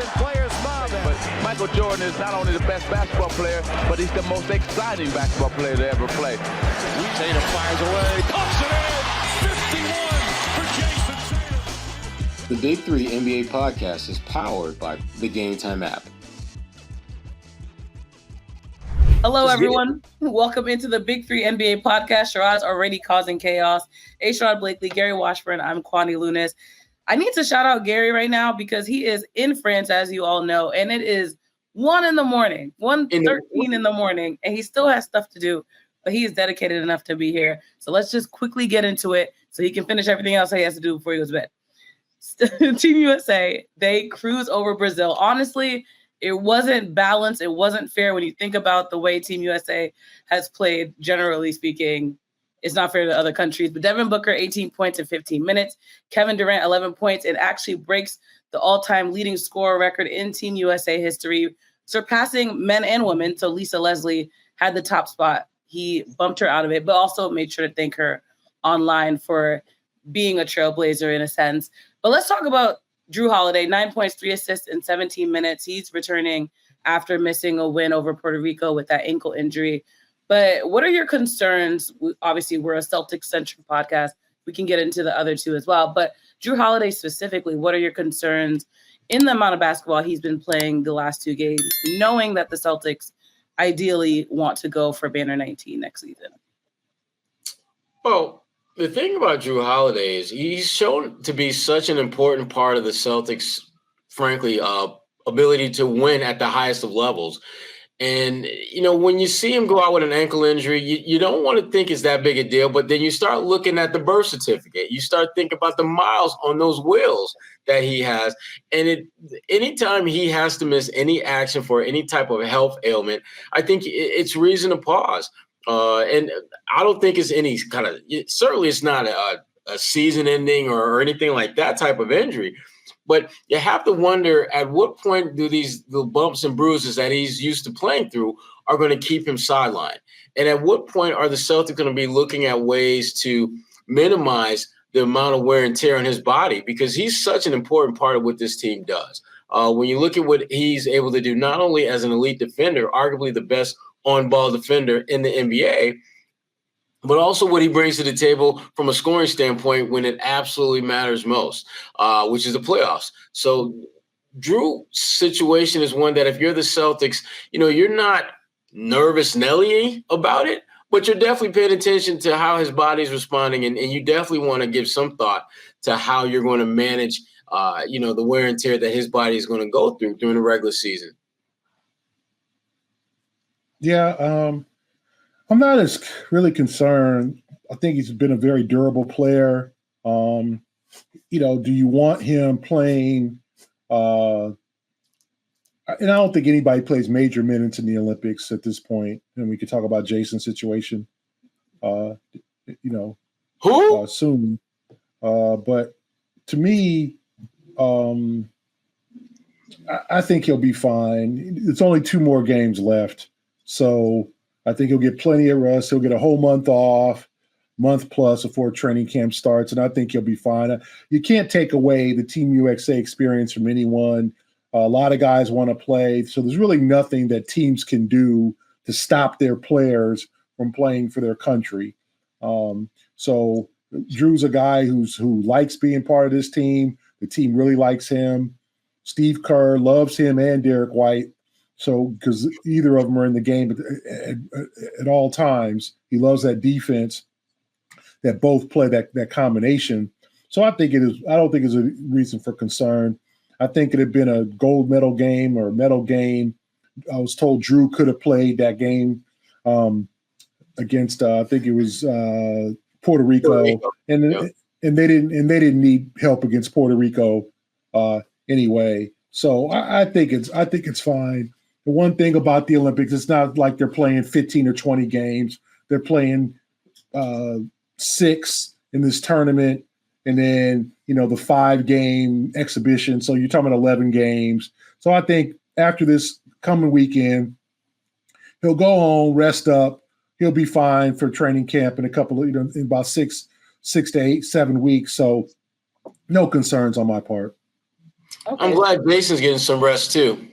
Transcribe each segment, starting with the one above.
and players smiling. But Michael Jordan is not only the best basketball player, but he's the most exciting basketball player to ever play. Tatum fires away, pumps it in, 51 for Jayson Tatum. The Big Three NBA podcast is powered by the Gametime app. Hello, everyone. Welcome into the Big Three NBA podcast. Sherrod's already causing chaos. Sherrod Blakely, Gary Washburn. I'm Kwani Lunis. I need to shout out Gary right now because he is in France, as you all know, and it is 1 in the morning, 1:13 in the morning, and he still has stuff to do, but he is dedicated enough to be here. So let's just quickly get into it so he can finish everything else he has to do before he goes to bed. Team USA, they cruise over Brazil. Honestly, it wasn't balanced. It wasn't fair when you think about the way Team USA has played, generally speaking. It's not fair to other countries. But Devin Booker, 18 points in 15 minutes. Kevin Durant, 11 points. It actually breaks the all-time leading scorer record in Team USA history, surpassing men and women. So Lisa Leslie had the top spot. He bumped her out of it, but also made sure to thank her online for being a trailblazer in a sense. But let's talk about Jrue Holiday, 9 points, 3 assists in 17 minutes. He's returning after missing a win over Puerto Rico with that ankle injury. But what are your concerns? Obviously, we're a Celtics-centric podcast. We can get into the other two as well. But Jrue Holiday specifically, what are your concerns in the amount of basketball he's been playing the last 2 games, knowing that the Celtics ideally want to go for Banner 19 next season? Well, the thing about Jrue Holiday is he's shown to be such an important part of the Celtics, frankly, ability to win at the highest of levels. And, you know, when you see him go out with an ankle injury, you don't want to think it's that big a deal. But then you start looking at the birth certificate. You start thinking about the miles on those wheels that he has. And anytime he has to miss any action for any type of health ailment, I think it's reason to pause. And I don't think it's any kind of – certainly it's not a season ending or anything like that type of injury. But you have to wonder at what point do the bumps and bruises that he's used to playing through are going to keep him sidelined? And at what point are the Celtics going to be looking at ways to minimize the amount of wear and tear on his body? Because he's such an important part of what this team does. When you look at what he's able to do, not only as an elite defender, arguably the best on-ball defender in the NBA, but also what he brings to the table from a scoring standpoint when it absolutely matters most, which is the playoffs. So Jrue's situation is one that if you're the Celtics, you know, you're not nervous Nelly about it, but you're definitely paying attention to how his body's responding, and you definitely want to give some thought to how you're going to manage, the wear and tear that his body is going to go through during the regular season. Yeah, I'm not as really concerned. I think he's been a very durable player. Do you want him playing? And I don't think anybody plays major minutes in the Olympics at this point. And we could talk about Jayson's situation, soon. But to me, I think he'll be fine. It's only 2 more games left. So I think he'll get plenty of rest. He'll get a whole month off, month plus before training camp starts, and I think he'll be fine. You can't take away the Team USA experience from anyone. A lot of guys want to play, so there's really nothing that teams can do to stop their players from playing for their country. So Jrue's a guy who likes being part of this team. The team really likes him. Steve Kerr loves him and Derek White. So, because either of them are in the game at all times, he loves that defense that both play that combination. So I don't think it's a reason for concern. I think it had been a gold medal game or medal game. I was told Jrue could have played that game against I think it was Puerto Rico, and they didn't need help against Puerto Rico anyway. So I think it's fine. The one thing about the Olympics, it's not like they're playing 15 or 20 games. They're playing 6 in this tournament, and then, the 5-game exhibition. So you're talking about 11 games. So I think after this coming weekend, he'll go home, rest up. He'll be fine for training camp in a couple of, in about 6 to 8, 7 weeks. So no concerns on my part. Okay. I'm glad Jason's getting some rest too.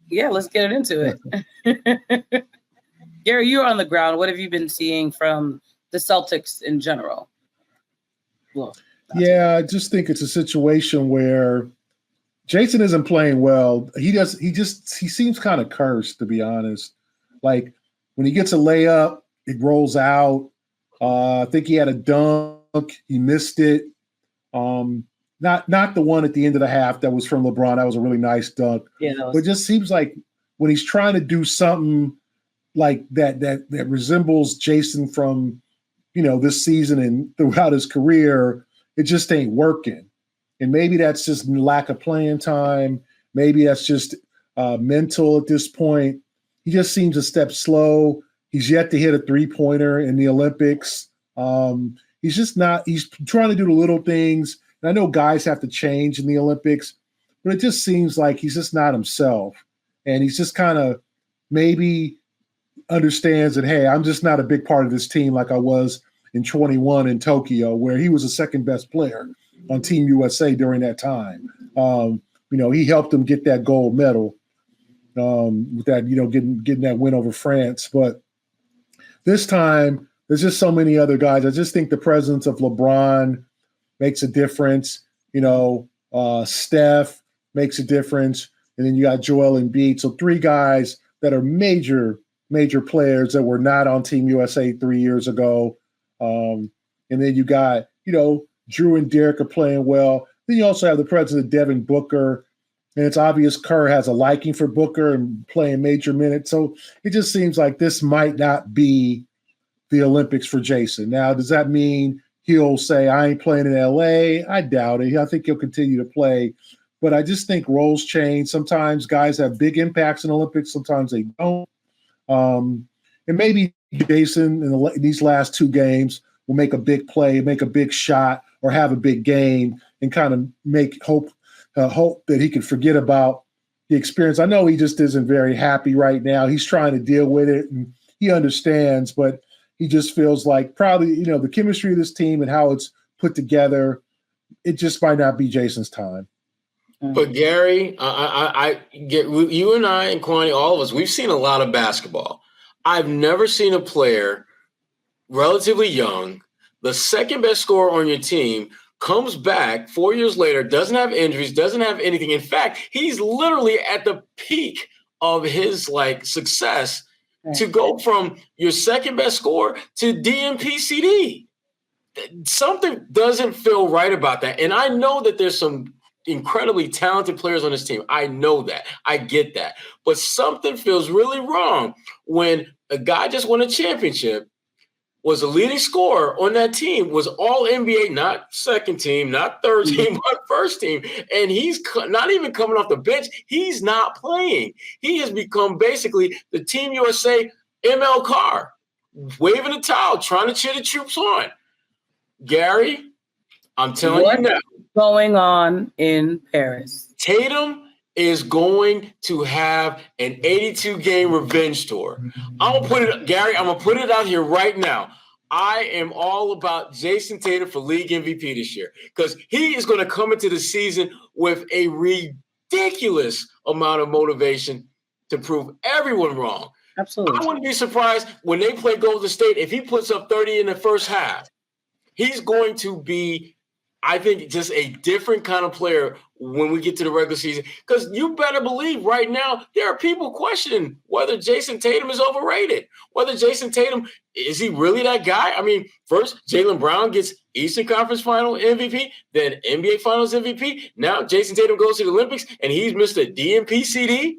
Yeah, let's get into it. Gary, you're on the ground. What have you been seeing from the Celtics in general? Well, I just think it's a situation where Jayson isn't playing well. He seems kind of cursed, to be honest. Like when he gets a layup, it rolls out. I think he had a dunk. He missed it. Not the one at the end of the half that was from LeBron. That was a really nice dunk. Yeah, but it just seems like when he's trying to do something like that resembles Jayson from, this season and throughout his career, it just ain't working. And maybe that's just lack of playing time. Maybe that's just mental at this point. He just seems a step slow. He's yet to hit a three-pointer in the Olympics. He's just not – he's trying to do the little things. And I know guys have to change in the Olympics, but it just seems like he's just not himself. And he's just kind of maybe understands that, hey, I'm just not a big part of this team like I was in 21 in Tokyo, where he was the second best player on Team USA during that time. He helped them get that gold medal with that, getting that win over France. But this time, there's just so many other guys. I just think the presence of LeBron makes a difference. Steph makes a difference. And then you got Joel Embiid. So 3 guys that are major players that were not on Team USA 3 years ago. And then you got, Jrue and Derek are playing well. Then you also have the presence of Devin Booker. And it's obvious Kerr has a liking for Booker and playing major minutes. So it just seems like this might not be the Olympics for Jayson. Now, does that mean he'll say, I ain't playing in LA? I doubt it. I think he'll continue to play. But I just think roles change. Sometimes guys have big impacts in the Olympics. Sometimes they don't. And maybe Jayson in these last 2 games will make a big play, make a big shot, or have a big game and kind of make hope that he can forget about the experience. I know he just isn't very happy right now. He's trying to deal with it, and he understands, but he just feels like probably, the chemistry of this team and how it's put together, it just might not be Jayson's time. But Gary, I get you and I and Kwani, all of us, we've seen a lot of basketball. I've never seen a player relatively young, the second best scorer on your team, comes back 4 years later, doesn't have injuries, doesn't have anything. In fact, he's literally at the peak of his success to go from your second best scorer to DMPCD. Something doesn't feel right about that. And I know that there's some incredibly talented players on this team. I know that. I get that. But something feels really wrong when a guy just won a championship, was a leading scorer on that team, was all NBA, not second team, not third team, but first team. And he's not even coming off the bench. He's not playing. He has become basically the Team USA ML Carr, waving a towel, trying to cheer the troops on. Gary, I'm telling you now. What's going on in Paris? Tatum is going to have an 82-game revenge tour. I'm going to put it, Gary, I'm going to put it out here right now. I am all about Jayson Tatum for league MVP this year because he is going to come into the season with a ridiculous amount of motivation to prove everyone wrong. Absolutely. I wouldn't be surprised when they play Golden State if he puts up 30 in the first half. He's going to be, I think, just a different kind of player when we get to the regular season. Because you better believe right now there are people questioning whether Jayson Tatum is overrated, whether Jayson Tatum, is he really that guy? I mean, first, Jaylen Brown gets Eastern Conference Final MVP, then NBA Finals MVP. Now Jayson Tatum goes to the Olympics, and he's Mr. DMPCD.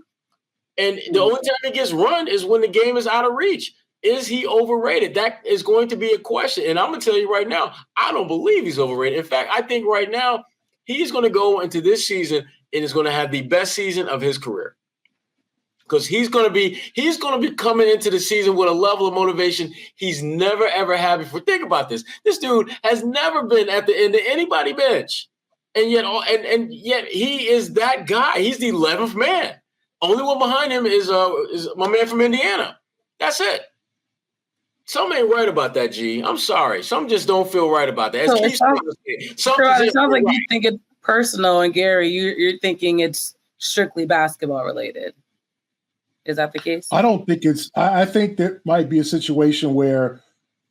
And the only time he gets run is when the game is out of reach. Is he overrated? That is going to be a question. And I'm going to tell you right now, I don't believe he's overrated. In fact, I think right now he's going to go into this season and is going to have the best season of his career. Because he's going to be coming into the season with a level of motivation he's never, ever had before. Think about this. This dude has never been at the end of anybody's bench. And yet he is that guy. He's the 11th man. Only one behind him is my man from Indiana. That's it. Something ain't right about that, G. I'm sorry. Some just don't feel right about that. So it sounds like personal, and Gary, you're thinking it's strictly basketball related. Is that the case? I don't think it's – I think there might be a situation where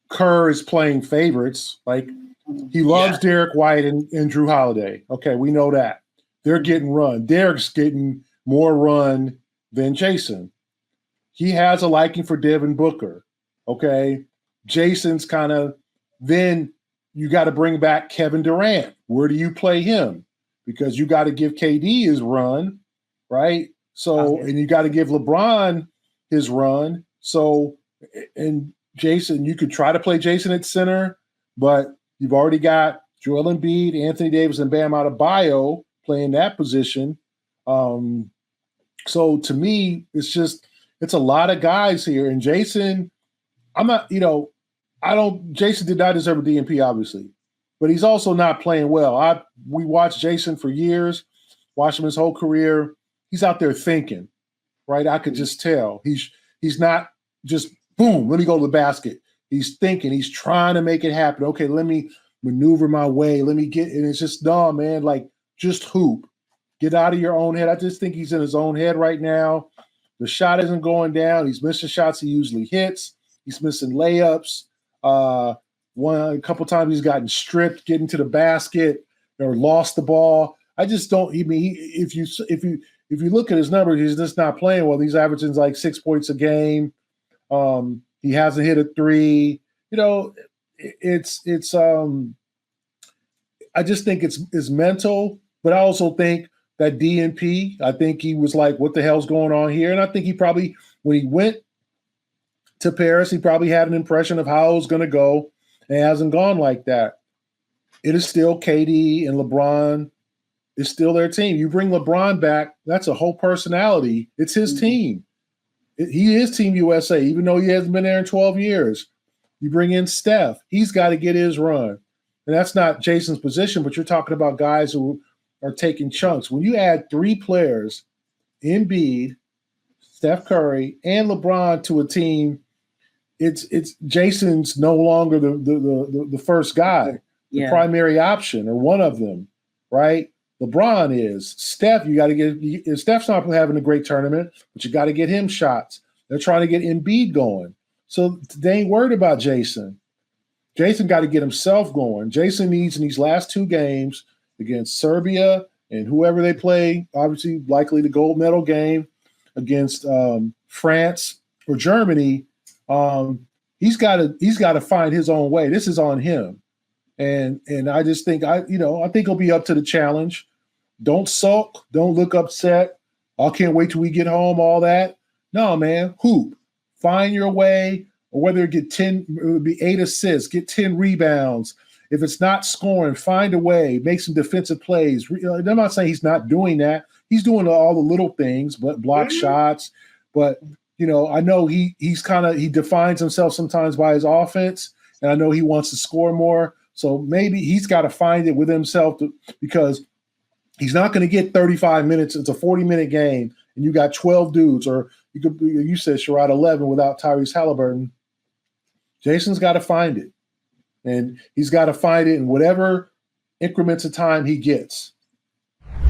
Kerr is playing favorites. Like, he loves Derek White and Jrue Holiday. Okay, we know that. They're getting run. Derek's getting more run than Jayson. He has a liking for Devin Booker. Okay, Jason's kind of – then you got to bring back Kevin Durant. Where do you play him? Because you got to give KD his run, right? So, and you got to give LeBron his run. So, and Jayson, you could try to play Jayson at center, but you've already got Joel Embiid, Anthony Davis, and Bam Adebayo playing that position. So to me, it's a lot of guys here. And Jayson, Jayson did not deserve a DNP, obviously, but he's also not playing well. We watched Jayson for years, watched him his whole career. He's out there thinking, right? I could just tell. He's not just, boom, let me go to the basket. He's thinking. He's trying to make it happen. Okay, let me maneuver my way. Let me get – and it's just, no, man, like, just hoop. Get out of your own head. I just think he's in his own head right now. The shot isn't going down. He's missing shots he usually hits. He's missing layups. A couple times he's gotten stripped getting to the basket or lost the ball. I just don't – I mean, if you look at his numbers, he's just not playing well. He's averaging like 6 points a game. He hasn't hit a three. It's I just think it's mental, but I also think that DNP, I think he was like, what the hell's going on here? And I think he probably, when he went to Paris, he probably had an impression of how it was going to go, and it hasn't gone like that. It is still KD and LeBron. It's still their team. You bring LeBron back, that's a whole personality. It's his team. He is Team USA, even though he hasn't been there in 12 years. You bring in Steph. He's got to get his run. And that's not Jayson's position, but you're talking about guys who are taking chunks. When you add three players, Embiid, Steph Curry, and LeBron to a team, it's Jayson's no longer the first guy, the primary option, or one of them, right? LeBron is. Steph, you got to get – Steph's not having a great tournament, but you got to get him shots. They're trying to get Embiid going. So they ain't worried about Jayson. Jayson got to get himself going. Jayson needs, in these last two games against Serbia and whoever they play, obviously likely the gold medal game against France or Germany, he's got to find his own way. This is on him. And I just think I think he'll be up to the challenge. Don't sulk. Don't look upset. I can't wait till we get home, all that. No, man, hoop. Find your way, or whether it would be 8 assists, get 10 rebounds. If it's not scoring, find a way, make some defensive plays. I'm not saying he's not doing that. He's doing all the little things, but block shots. But, I know he defines himself sometimes by his offense, and I know he wants to score more. So maybe he's got to find it with himself because he's not going to get 35 minutes. It's a 40-minute game, and you got 12 dudes, or you said, Sherrod, 11 without Tyrese Halliburton. Jayson's got to find it, and he's got to find it in whatever increments of time he gets.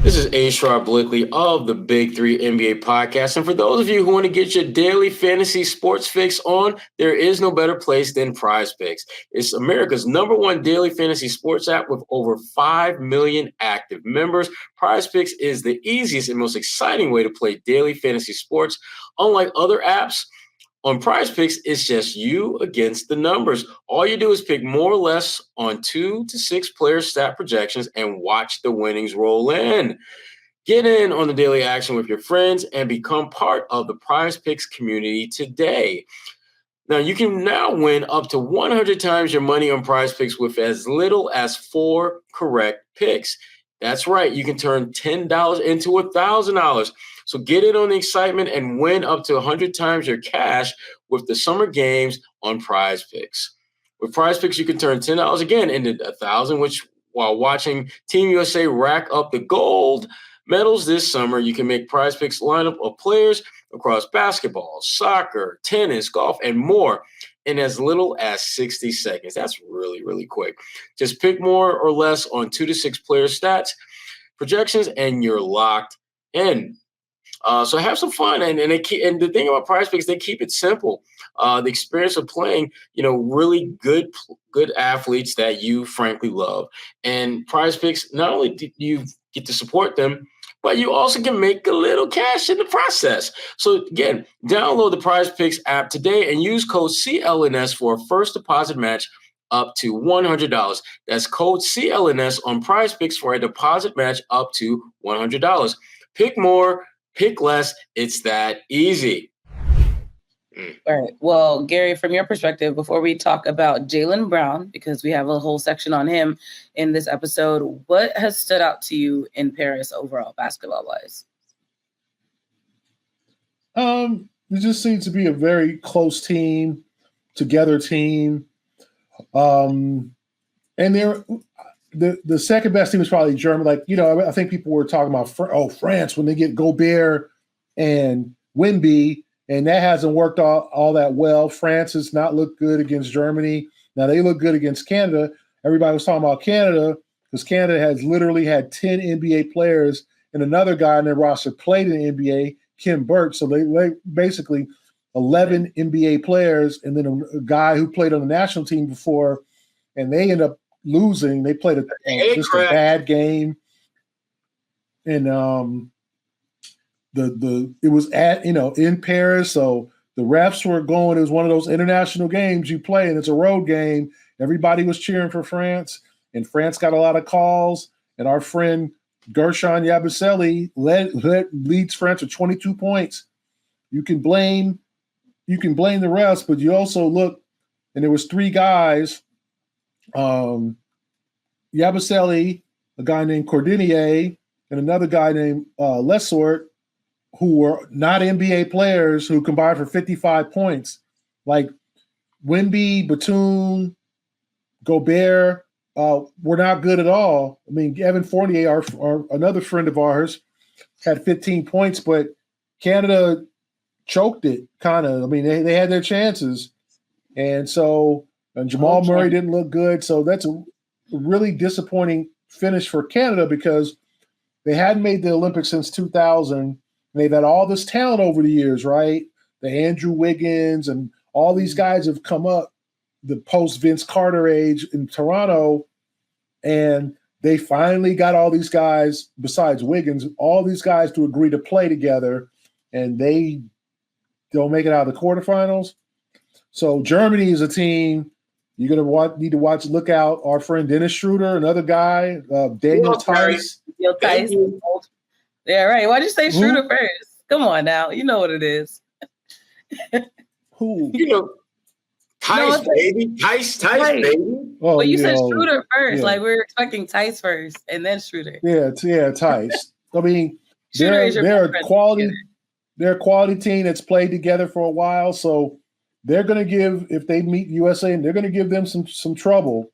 This is Sherrod Blakely of the Big Three NBA Podcast. And for those of you who want to get your daily fantasy sports fix on, there is no better place than PrizePicks. It's America's #1 daily fantasy sports app with over 5 million active members. PrizePicks is the easiest and most exciting way to play daily fantasy sports. Unlike other apps, on PrizePicks, it's just you against the numbers. All you do is pick more or less on 2 to 6 player stat projections and watch the winnings roll in. Get in on the daily action with your friends and become part of the PrizePicks community today. Now, you can now win up to 100 times your money on PrizePicks with as little as 4 correct picks. That's right. You can turn $10 into $1,000. So get in on the excitement and win up to 100 times your cash with the summer games on PrizePicks. With PrizePicks, you can turn $10 again into $1,000, which while watching Team USA rack up the gold medals this summer, you can make PrizePicks lineup of players across basketball, soccer, tennis, golf, and more in as little as 60 seconds. That's really, really quick. Just pick more or less on 2 to 6 player stats. projections, and you're locked in. So have some fun, and the thing about PrizePicks, they keep it simple. The experience of playing, really good athletes that you frankly love, and PrizePicks, not only do you get to support them, but you also can make a little cash in the process. So again, download the PrizePicks app today and use code CLNS for a first deposit match up to $100. That's code CLNS on PrizePicks for a deposit match up to $100. Pick more. Pick less. It's that easy. All right. Well, Gary, from your perspective, before we talk about Jaylen Brown, because we have a whole section on him in this episode, what has stood out to you in Paris overall, basketball-wise? It just seems to be a very close team, together team. And the second best team is probably Germany. I think people were talking about France when they get Gobert and Wemby, and that hasn't worked all that well. France has not looked good against Germany. Now they look good against Canada. Everybody was talking about Canada because Canada has literally had 10 NBA players and another guy in their roster played in the NBA, Kim Burke. So they basically 11 NBA players and then a guy who played on the national team before, and they end up losing. They played just a bad game, and it was in Paris, so the refs were going. It was one of those international games you play, and it's a road game. Everybody was cheering for France, and France got a lot of calls. And our friend Gershon Yabusele leads France with 22 points. You can blame the refs, but you also look, and there was three guys. Yabusele, a guy named Cordinier, and another guy named Lesort, who were not NBA players who combined for 55 points. Like Wemby, Batum, Gobert were not good at all. I mean, Evan Fournier, our another friend of ours, had 15 points, but Canada choked it, kind of. I mean, they had their chances. And Jamal Murray didn't look good. So that's a really disappointing finish for Canada because they hadn't made the Olympics since 2000. They've had all this talent over the years, right? The Andrew Wiggins and all these guys have come up the post-Vince Carter age in Toronto, and they finally got all these guys, besides Wiggins, all these guys to agree to play together, and they don't make it out of the quarterfinals. So Germany is a team you're going to need to look out. Our friend Dennis Schroeder, another guy, Daniel Tice. Yeah, right. Why'd you say Schroeder first? Come on now. You know what it is. Who? Tice, baby. Tice, baby. Oh, but you said Schroeder first. Yeah. Like we were expecting Tice first and then Schroeder. Yeah, Tice. I mean, they're a quality team that's played together for a while. So they're going to give, if they meet USA, and they're going to give them some trouble.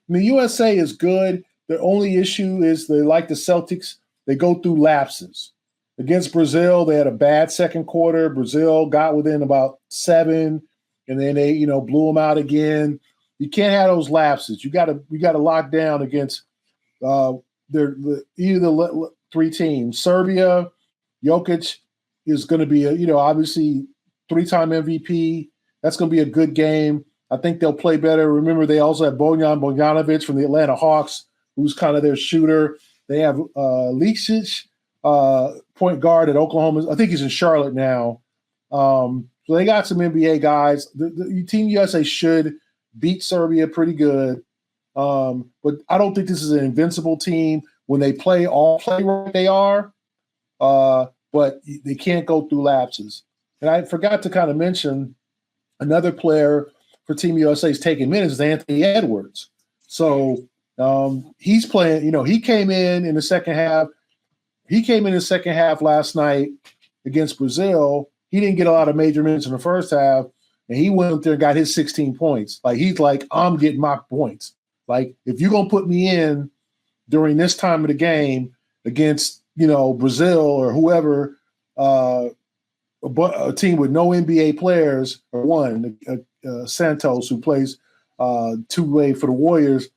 I mean, USA is good. The only issue is they, like the Celtics, they go through lapses. Against Brazil, they had a bad second quarter. Brazil got within about 7, and then they, blew them out again. You can't have those lapses. You got to lock down against either the three teams. Serbia, Jokic is going to be obviously 3-time MVP. That's going to be a good game. I think they'll play better. Remember, they also have Bojan Bogdanovic from the Atlanta Hawks, who's kind of their shooter. They have Licic, point guard at Oklahoma. I think he's in Charlotte now. So they got some NBA guys. The Team USA should beat Serbia pretty good. But I don't think this is an invincible team when they play right they are. But they can't go through lapses. And I forgot to kind of mention another player for Team USA is taking minutes is Anthony Edwards. So he's playing, he came in the second half. He came in the second half last night against Brazil. He didn't get a lot of major minutes in the first half, and he went up there and got his 16 points. Like, he's like, I'm getting my points. Like, if you're going to put me in during this time of the game against, Brazil or whoever, a team with no NBA players, or one, Santos, who plays two-way for the Warriors,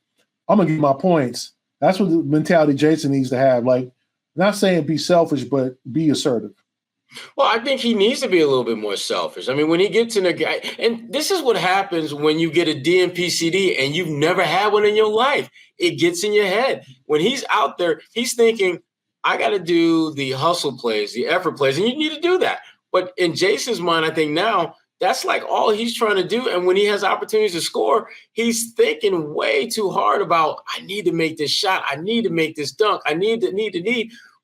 I'm going to get my points. That's what the mentality Jayson needs to have. Like, not saying be selfish, but be assertive. Well, I think he needs to be a little bit more selfish. I mean, when he gets in a guy, and this is what happens when you get a DNP and you've never had one in your life. It gets in your head. When he's out there, he's thinking, I got to do the hustle plays, the effort plays, and you need to do that. But in Jayson's mind, I think now that's like all he's trying to do. And when he has opportunities to score, he's thinking way too hard about, I need to make this shot. I need to make this dunk. I need.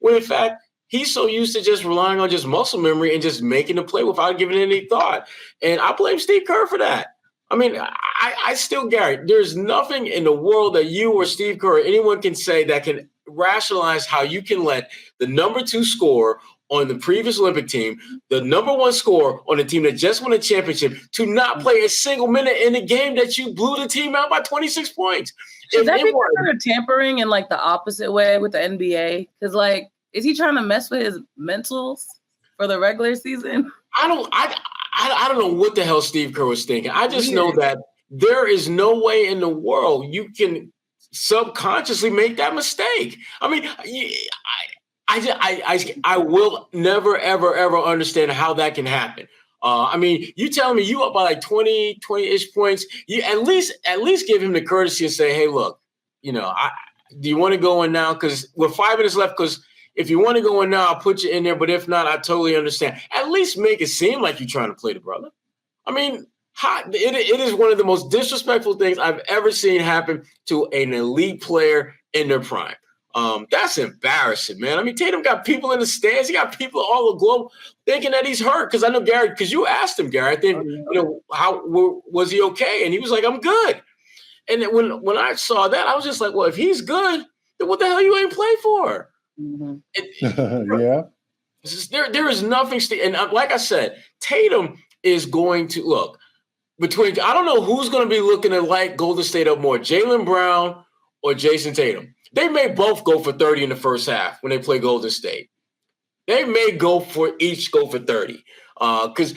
When in fact, he's so used to just relying on just muscle memory and just making the play without giving it any thought. And I blame Steve Kerr for that. I mean, I still, Gary, there's nothing in the world that you or Steve Kerr or anyone can say that can rationalize how you can let the number 2 scorer on the previous Olympic team, the number 1 scorer on the team that just won a championship, to not play a single minute in a game that you blew the team out by 26 points. Should that be considered tampering in like the opposite way with the NBA? Because like, is he trying to mess with his mentals for the regular season? I don't know what the hell Steve Kerr was thinking. I just know that there is no way in the world you can subconsciously make that mistake. I mean, I will never, ever, ever understand how that can happen. I mean, you telling me you up by like 20-ish points, you at least give him the courtesy and say, hey, look, do you want to go in now? Because we're 5 minutes left, because if you want to go in now, I'll put you in there. But if not, I totally understand. At least make it seem like you're trying to play the brother. I mean, it is one of the most disrespectful things I've ever seen happen to an elite player in their prime. That's embarrassing, man. I mean, Tatum got people in the stands. He got people all the globe thinking that he's hurt. Because I know, Gary, because you asked him, Gary, I think, how was he okay? And he was like, I'm good. And then when I saw that, I was just like, well, if he's good, then what the hell you ain't play for? Mm-hmm. Yeah. There is nothing. And like I said, Tatum is going to look between. I don't know who's going to be looking to light Golden State up more, Jaylen Brown or Jayson Tatum. They may both go for 30 in the first half when they play Golden State. They may go for 30. Because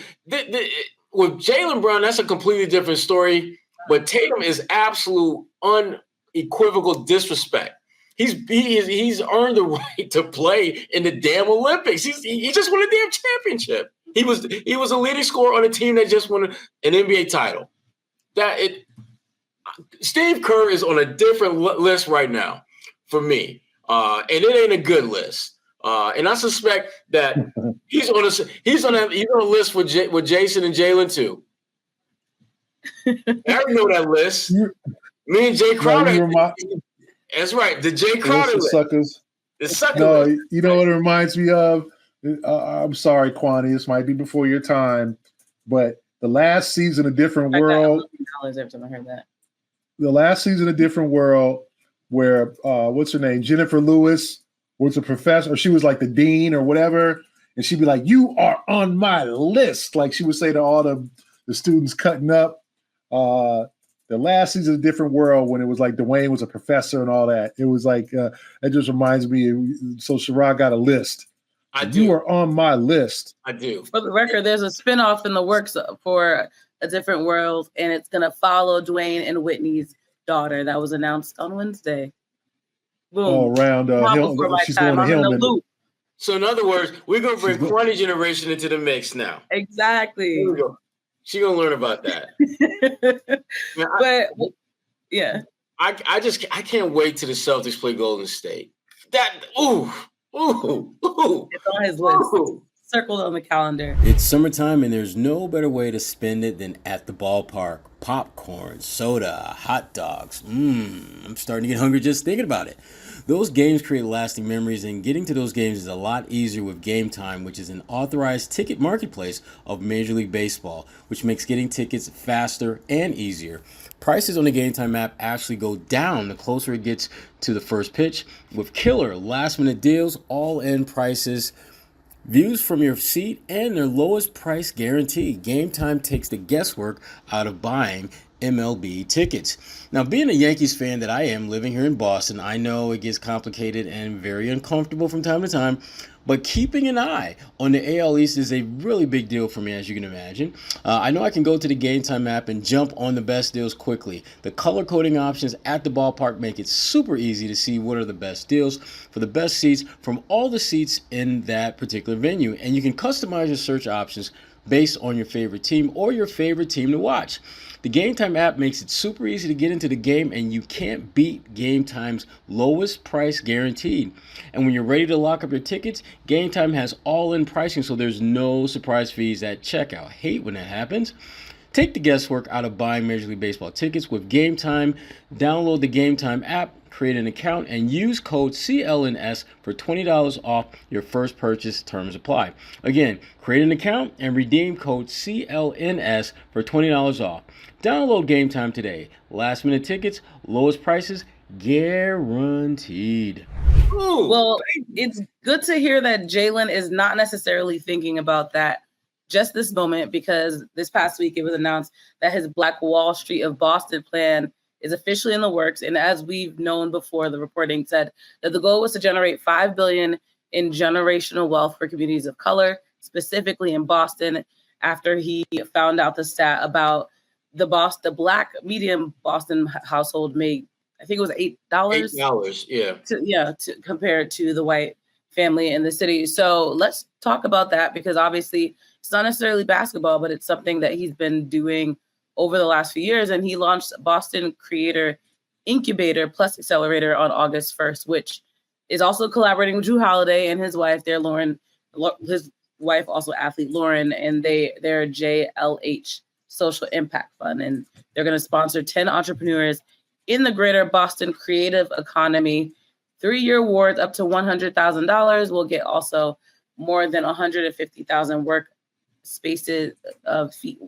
with Jaylen Brown, that's a completely different story. But Tatum is absolute unequivocal disrespect. He's earned the right to play in the damn Olympics. He just won a damn championship. He was a leading scorer on a team that just won an NBA title. Steve Kerr is on a different list right now for me, and it ain't a good list. And I suspect that he's on a list with Jayson and Jaylen too. I know that list. Me and Jay Crowder. That's right. The Jay Crowder list. Suckers. The sucker no, list. You know what it reminds me of? I'm sorry, Kwani. This might be before your time, but the last season of Different World. Every time I heard that. The last season of Different World, where what's her name? Jennifer Lewis was a professor, or she was like the dean or whatever, and she'd be like, "You are on my list," like she would say to all the students cutting up. The last season of Different World, when it was like Dwayne was a professor and all that, it was like it just reminds me. So Sherrod got a list. I do. You are on my list. I do. For the record, there's a spinoff in the works for A Different World, and it's gonna follow Dwayne and Whitney's daughter. That was announced on Wednesday. Boom. Oh, around she's going to Hillman. So in other words, we're gonna bring Kwani generation into the mix now. Exactly. She's gonna learn about that. Yeah. I can't wait till the Celtics play Golden State. Ooh. It's on his list. Circled on the calendar. It's summertime and there's no better way to spend it than at the ballpark. Popcorn, soda, hot dogs. I'm starting to get hungry just thinking about it. Those games create lasting memories, and getting to those games is a lot easier with Gametime, which is an authorized ticket marketplace of Major League Baseball, which makes getting tickets faster and easier. Prices on the Gametime app actually go down the closer it gets to the first pitch, with killer last-minute deals, all-in prices, views from your seat, and their lowest price guarantee. Gametime takes the guesswork out of buying MLB tickets. Now, being a Yankees fan that I am living here in Boston, I know it gets complicated and very uncomfortable from time to time, but keeping an eye on the AL East is a really big deal for me, as you can imagine. I know I can go to the Gametime app and jump on the best deals quickly. The color coding options at the ballpark make it super easy to see what are the best deals for the best seats from all the seats in that particular venue. And you can customize your search options based on your favorite team or your favorite team to watch. The Gametime app makes it super easy to get into the game, and you can't beat Gametime's lowest price guaranteed. And when you're ready to lock up your tickets, Gametime has all-in pricing, so there's no surprise fees at checkout. Hate when that happens. Take the guesswork out of buying Major League Baseball tickets with Gametime. Download the Gametime app, create an account, and use code CLNS for $20 off your first purchase. Terms apply. Again, create an account and redeem code CLNS for $20 off. Download Gametime today. Last minute tickets, lowest prices, guaranteed. Ooh, Well, it's good to hear that Jaylen is not necessarily thinking about that just this moment, because this past week it was announced that his Black Wall Street of Boston plan is officially in the works. And as we've known before, the reporting said that the goal was to generate $5 billion in generational wealth for communities of color, specifically in Boston, after he found out the stat about the Black median Boston household made, I think it was $8. $8, yeah. To compare it to the white family in the city. So let's talk about that, because obviously it's not necessarily basketball, but it's something that he's been doing over the last few years. And he launched Boston Creator Incubator Plus Accelerator on August 1st, which is also collaborating with Jrue Holiday and his wife there, Lauren, his wife, also athlete Lauren, and they're JLH Social Impact Fund. And they're going to sponsor 10 entrepreneurs in the greater Boston creative economy. 3-year awards up to $100,000. We'll get also more than 150,000 space in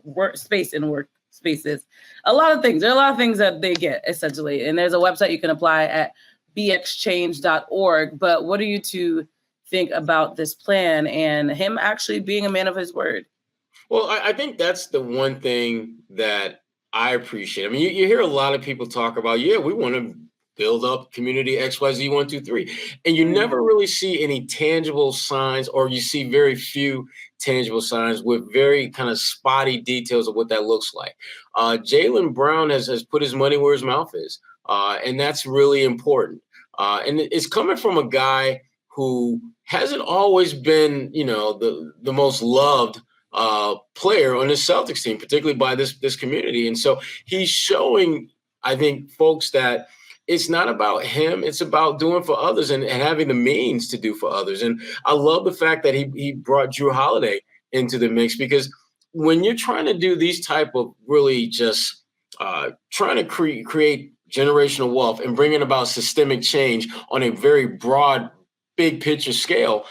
workspaces. A lot of things. There are a lot of things that they get, essentially. And there's a website you can apply at bxchange.org. But what do you two think about this plan and him actually being a man of his word? Well, I think that's the one thing that I appreciate. I mean, you hear a lot of people talk about, we want to build up community XYZ 1, 2, 3. And you never really see any tangible signs, or you see very few tangible signs with very kind of spotty details of what that looks like. Jaylen Brown has put his money where his mouth is. And that's really important. And it's coming from a guy who hasn't always been, the most loved player on the Celtics team, particularly by this community. And so he's showing, I think, folks that it's not about him. It's about doing for others and having the means to do for others. And I love the fact that he brought Jrue Holiday into the mix, because when you're trying to do these type of really just trying to create generational wealth and bringing about systemic change on a very broad, big picture scale,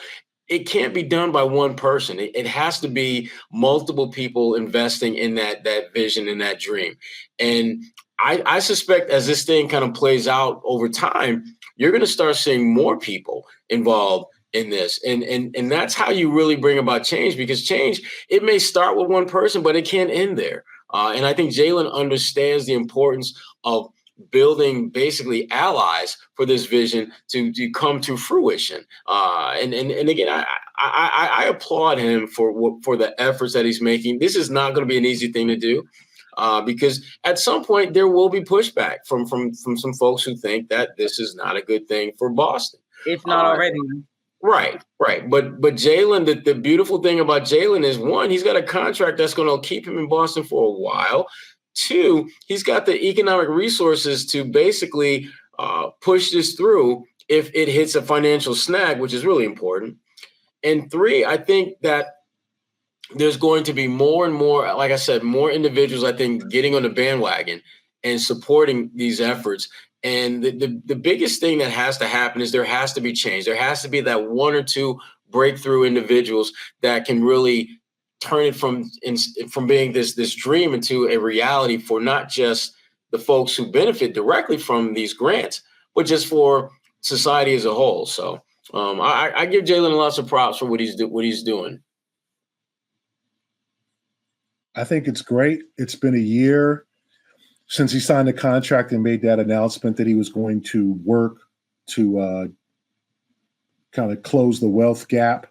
it can't be done by one person. It has to be multiple people investing in that vision and that dream. And I suspect as this thing kind of plays out over time, you're going to start seeing more people involved in this. And that's how you really bring about change, because change, it may start with one person, but it can't end there. And I think Jaylen understands the importance of building basically allies for this vision to come to fruition. And again, I applaud him for the efforts that he's making. This is not going to be an easy thing to do, because at some point there will be pushback from some folks who think that this is not a good thing for Boston, if not already. Right. But Jaylen, the beautiful thing about Jaylen is, one, he's got a contract that's going to keep him in Boston for a while. 2, he's got the economic resources to basically push this through if it hits a financial snag, which is really important. And 3, I think that there's going to be more and more, like I said, more individuals, I think, getting on the bandwagon and supporting these efforts. And the biggest thing that has to happen is there has to be change. There has to be that 1 or 2 breakthrough individuals that can really turn it from being this dream into a reality for not just the folks who benefit directly from these grants, but just for society as a whole. So I give Jaylen lots of props for what he's doing. I think it's great. It's been a year. since he signed the contract and made that announcement that he was going to work to kind of close the wealth gap,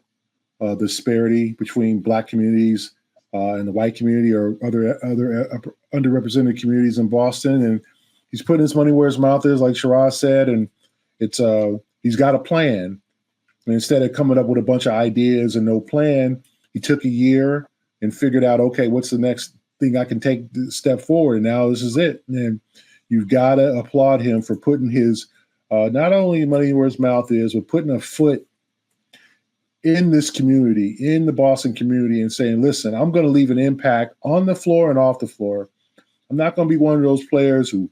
disparity between Black communities and the white community or other underrepresented communities in Boston. And he's putting his money where his mouth is, like Sherrod said, and it's he's got a plan. And instead of coming up with a bunch of ideas and no plan, he took a year and figured out, okay, what's the next thing I can take the step forward? And now this is it. And you've got to applaud him for putting his not only money where his mouth is, but putting a foot in this community, in the Boston community, and saying, listen, I'm going to leave an impact on the floor and off the floor. I'm not going to be one of those players who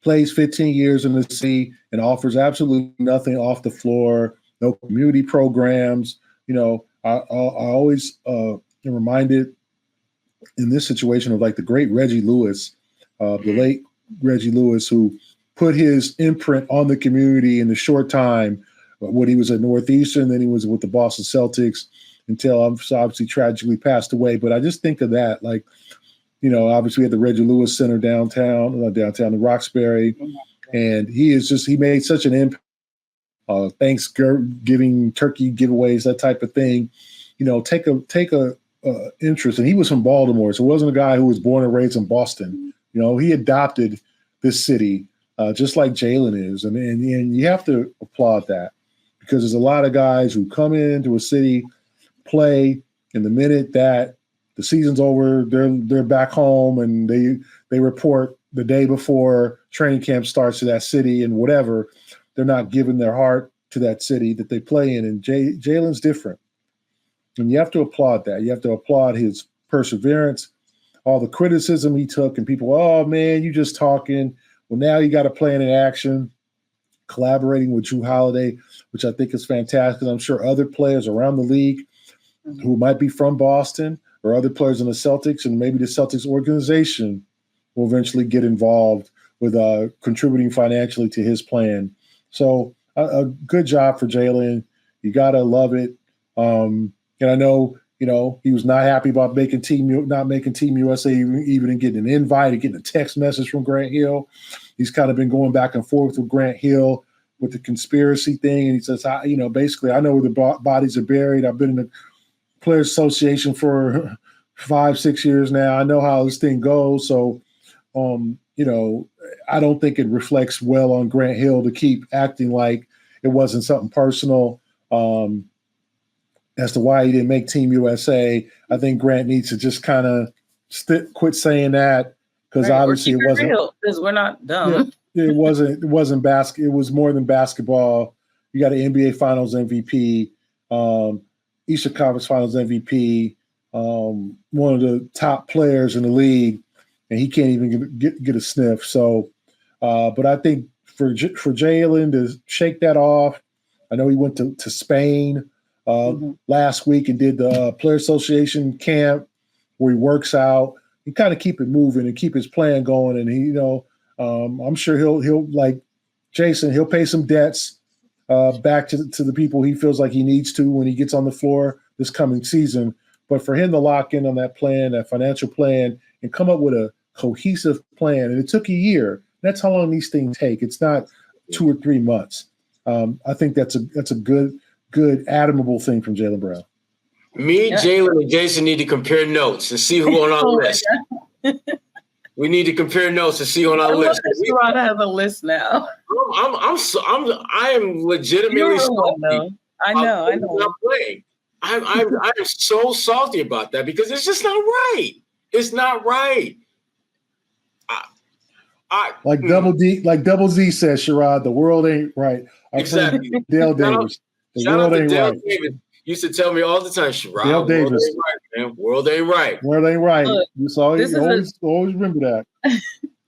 plays 15 years in the city and offers absolutely nothing off the floor, no community programs. You know, I always am reminded in this situation of like the great Reggie Lewis, the late Reggie Lewis, who put his imprint on the community in the short time when he was at Northeastern, then he was with the Boston Celtics until obviously tragically passed away. But I just think of that, like, you know, obviously we had the Reggie Lewis Center downtown in Roxbury, and he made such an impact. Thanksgiving, turkey giveaways, that type of thing. You know, take a interest. And he was from Baltimore, so it wasn't a guy who was born and raised in Boston. You know, he adopted this city just like Jaylen is, and you have to applaud that, because there's a lot of guys who come into a city, play, and the minute that the season's over, they're back home and they report the day before training camp starts to that city, and whatever, they're not giving their heart to that city that they play in. And Jaylen's different, and you have to applaud that. You have to applaud his perseverance, all the criticism he took, and people, oh man, you just talking. Well, now you got a plan in action, collaborating with Jrue Holiday, which I think is fantastic. I'm sure other players around the league who might be from Boston or other players in the Celtics and maybe the Celtics organization will eventually get involved with contributing financially to his plan. So a good job for Jaylen. You got to love it. And I know, you know, he was not happy about not making Team USA, even in getting an invite and getting a text message from Grant Hill. He's kind of been going back and forth with Grant Hill with the conspiracy thing. And he says, basically, I know where the bodies are buried. I've been in the Players Association for 5-6 years now. I know how this thing goes. So, you know, I don't think it reflects well on Grant Hill to keep acting like it wasn't something personal. As to why he didn't make Team USA, I think Grant needs to just kind of quit saying that, because obviously it wasn't. Because we're not dumb. Yeah, it wasn't basket. It was more than basketball. You got an NBA Finals MVP, Eastern Conference Finals MVP, one of the top players in the league, and he can't even get a sniff. So, but I think for Jaylen to shake that off, I know he went to Spain last week and did the Player Association camp where he works out. He kind of keep it moving and keep his plan going. And he, you know, I'm sure he'll like Jayson. He'll pay some debts back to the people he feels like he needs to when he gets on the floor this coming season. But for him to lock in on that plan, that financial plan, and come up with a cohesive plan, and it took a year. That's how long these things take. It's not 2 or 3 months. I think that's a good, admirable thing from Jaylen Brown. Me, Jaylen, and Jayson need to compare notes and see who on our list. We need to compare notes and see who on our list. Sherrod has a list now. I am legitimately salty. I know. I'm so salty about that because it's just not right. It's not right. Like Double Z says, Sherrod, the world ain't right. Exactly. Dale Davis. The world ain't right. Davis used to tell me all the time, Sherrod, Dale Davis. World ain't right. World ain't right. Look, always remember that.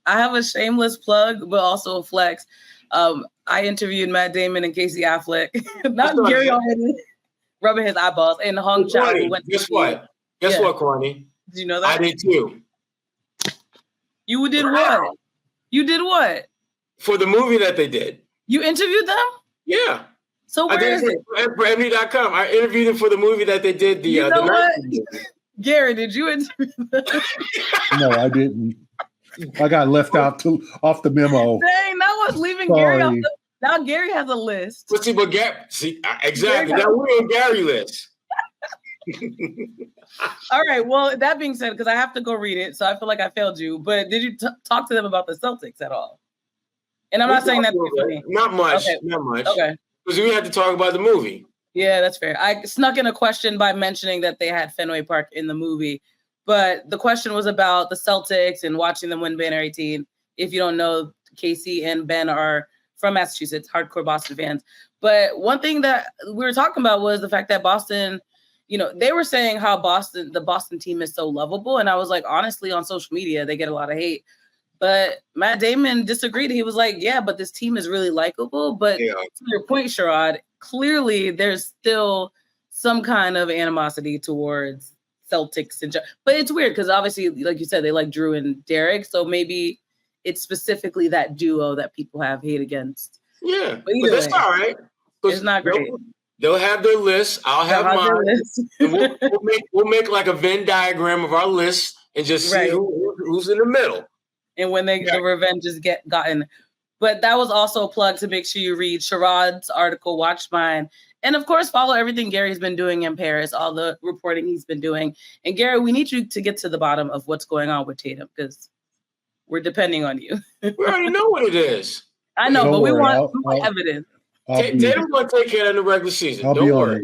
I have a shameless plug, but also a flex. I interviewed Matt Damon and Casey Affleck. Not Gary already rubbing his eyeballs. And Hong Chow. Guess what, Kwani? Did you know that? I did too. You did what? You did what? For the movie that they did. You interviewed them? Yeah. So where is it? For MD.com. I interviewed them for the movie that they did. You know what? Gary, did you interview them? No, I didn't. I got left out off the memo. Dang, that was leaving Gary off the. Now Gary has a list. Exactly. Now we're on Gary list. All right. Well, that being said, because I have to go read it, so I feel like I failed you. But did you talk to them about the Celtics at all? And I'm not saying that to be funny. Not much. Okay. Not much. Okay. Because we had to talk about the movie. Yeah, that's fair. I snuck in a question by mentioning that they had Fenway Park in the movie, but the question was about the Celtics and watching them win Banner 18. If you don't know, Casey and Ben are from Massachusetts, hardcore Boston fans. But one thing that we were talking about was the fact that Boston, they were saying how the Boston team is so lovable. And I was like, honestly, on social media, they get a lot of hate. But Matt Damon disagreed. He was like, yeah, but this team is really likable. But to your point, Sherrod, clearly there's still some kind of animosity towards Celtics. But it's weird because obviously, like you said, they like Jrue and Derek. So maybe it's specifically that duo that people have hate against. Yeah, but that's all right. It's not great. They'll have their list. I'll have mine. And we'll make like a Venn diagram of our list and just see who's in the middle. And when the revenge is gotten. But that was also a plug to make sure you read Sherrod's article, watch mine. And of course, follow everything Gary's been doing in Paris, all the reporting he's been doing. And Gary, we need you to get to the bottom of what's going on with Tatum because we're depending on you. We already know what it is. I know, but we want evidence. Tatum's going to take care of the regular season. Don't worry.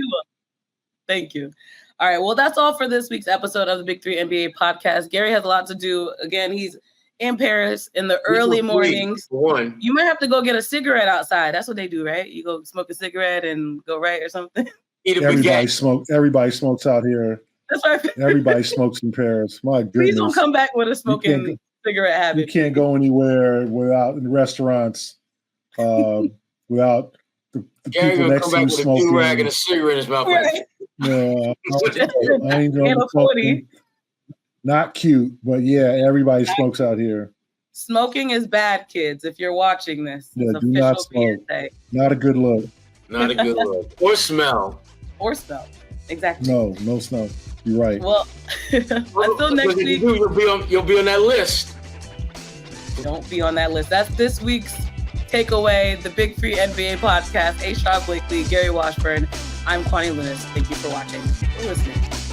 Thank you. All right. Well, that's all for this week's episode of the Big 3 NBA podcast. Gary has a lot to do. Again, he's in Paris in the early mornings. You might have to go get a cigarette outside. That's what they do, right? You go smoke a cigarette and go right or something. Everybody smokes out here. That's right. Everybody smokes in Paris. My goodness. Please don't come back with a smoking cigarette habit. You can't go anywhere without in restaurants without the people next to you smoking. With a rag and a cigarette in his mouth. Right. Yeah, I ain't gonna smoking. Not cute, but yeah, everybody smokes out here. Smoking is bad, kids. If you're watching this, do not smoke. PSA. Not a good look. Not a good look. Or smell. Exactly. No smell. You're right. Well, until next week, you'll be on that list. Don't be on that list. That's this week's takeaway. The Big 3 NBA podcast. Sherrod Blakely, Gary Washburn. I'm Kwani Lunis. Thank you for watching or listening.